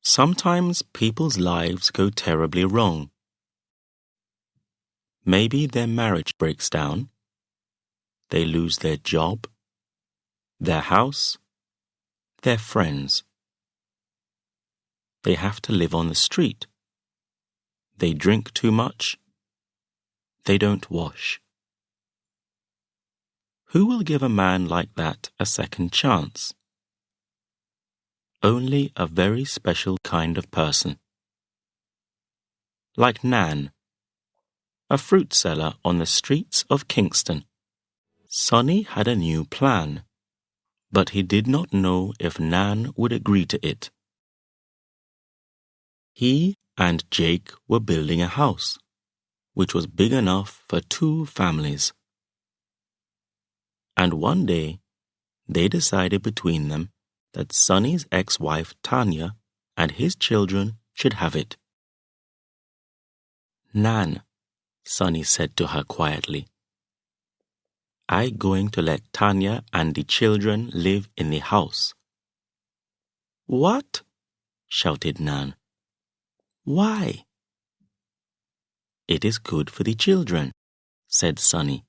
Sometimes people's lives go terribly wrong. Maybe their marriage breaks down, they lose their job, their house, their friends. They have to live on the street. They drink too much. They don't wash. Who will give a man like that a second chance? Only a very special kind of person. Like Nan, a fruit seller on the streets of Kingston. Sonny had a new plan, but he did not know if Nan would agree to it. He and Jake were building a house, which was big enough for 2 families. And one day, they decided between them that Sonny's ex-wife Tanya and his children should have it. Nan, Sonny said to her quietly, I going to let Tanya and the children live in the house. What? Shouted Nan. Why? It is good for the children, said Sonny.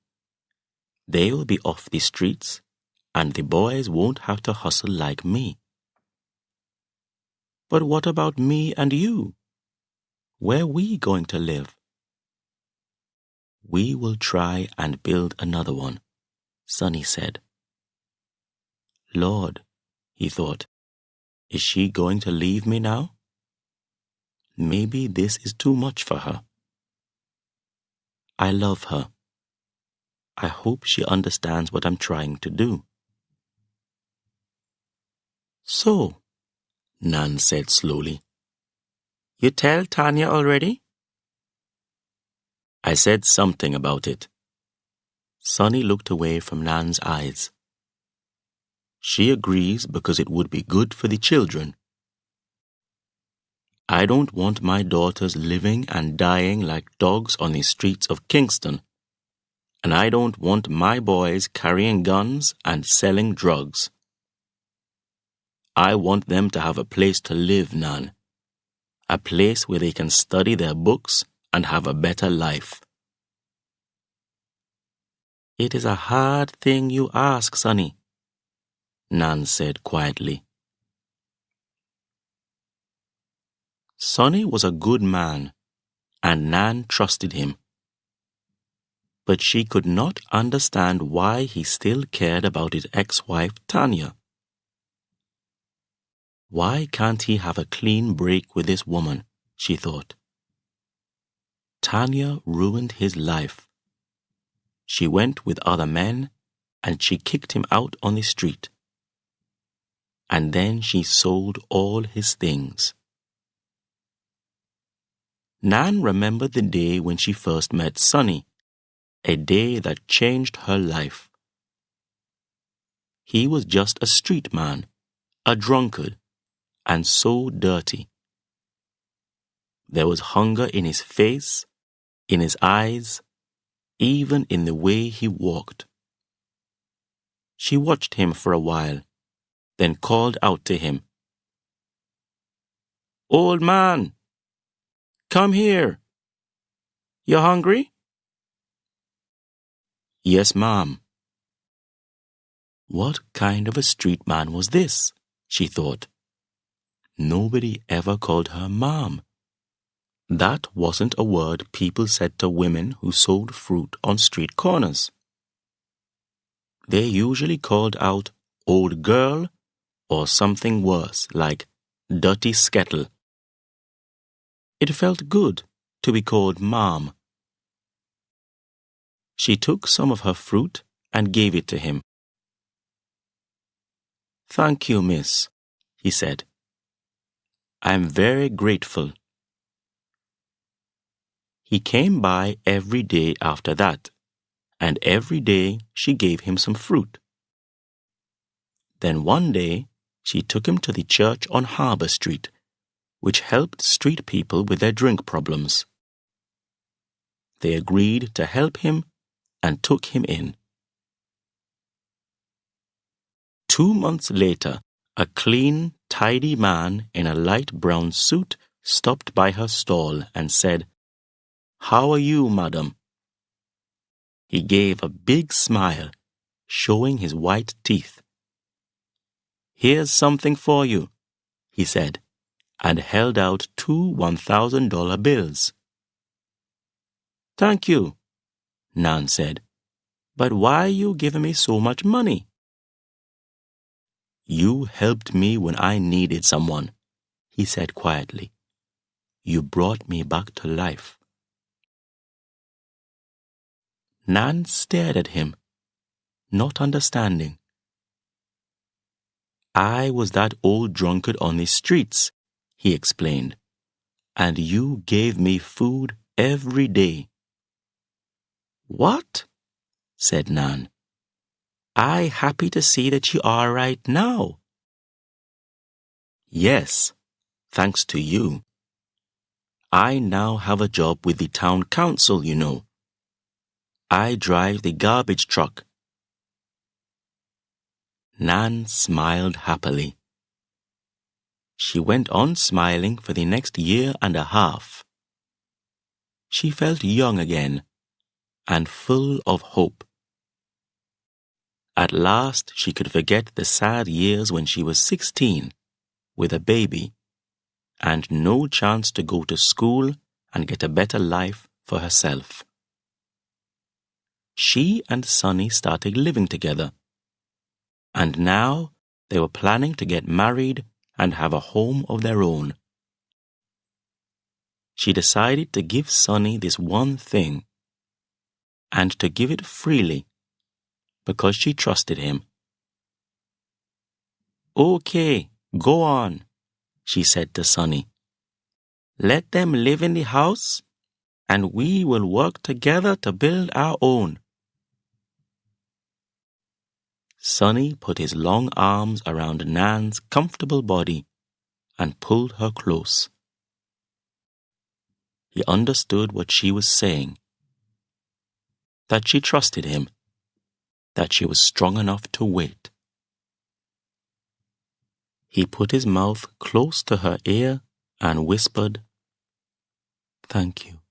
They will be off the streets, and the boys won't have to hustle like me. But what about me and you? Where are we going to live? We will try and build another one, Sonny said. Lord, he thought, is she going to leave me now? Maybe this is too much for her. I love her. I hope she understands what I'm trying to do. So, Nan said slowly, you tell Tanya already? I said something about it. Sonny looked away from Nan's eyes. She agrees because it would be good for the children. I don't want my daughters living and dying like dogs on the streets of Kingston. And I don't want my boys carrying guns and selling drugs. I want them to have a place to live, Nan. A place where they can study their books and have a better life. It is a hard thing you ask, Sonny, Nan said quietly. Sonny was a good man, and Nan trusted him. But she could not understand why he still cared about his ex-wife Tanya. Why can't he have a clean break with this woman, she thought. Tanya ruined his life. She went with other men, and she kicked him out on the street. And then she sold all his things. Nan remembered the day when she first met Sonny, a day that changed her life. He was just a street man, a drunkard, and so dirty. There was hunger in his face, in his eyes, even in the way he walked. She watched him for a while, then called out to him, Old man, come here. You hungry? Yes, ma'am. What kind of a street man was this? She thought. Nobody ever called her ma'am. That wasn't a word people said to women who sold fruit on street corners. They usually called out old girl or something worse like dirty skettle. It felt good to be called ma'am. She took some of her fruit and gave it to him. Thank you, miss, he said. I'm very grateful. He came by every day after that, and every day she gave him some fruit. Then one day, she took him to the church on Harbour Street, which helped street people with their drink problems. They agreed to help him and took him in. 2 months later, a clean, tidy man in a light brown suit stopped by her stall and said, "How are you, madam?" He gave a big smile, showing his white teeth. "Here's something for you," he said, and held out two $1,000 bills. "Thank you," Nan said, "but why are you giving me so much money?" "You helped me when I needed someone," he said quietly. "You brought me back to life." Nan stared at him, not understanding. "I was that old drunkard on the streets," he explained, "and you gave me food every day." "What?" said Nan. "I happy to see that you are right now." "Yes, thanks to you. I now have a job with the town council, you know. I drive the garbage truck." Nan smiled happily. She went on smiling for the next year and a half. She felt young again and full of hope. At last she could forget the sad years when she was 16 with a baby and no chance to go to school and get a better life for herself. She and Sonny started living together, and now they were planning to get married and have a home of their own. She decided to give Sonny this one thing, and to give it freely, because she trusted him. "Okay, go on," she said to Sonny. "Let them live in the house, and we will work together to build our own." Sonny put his long arms around Nan's comfortable body and pulled her close. He understood what she was saying, that she trusted him, that she was strong enough to wait. He put his mouth close to her ear and whispered, "Thank you."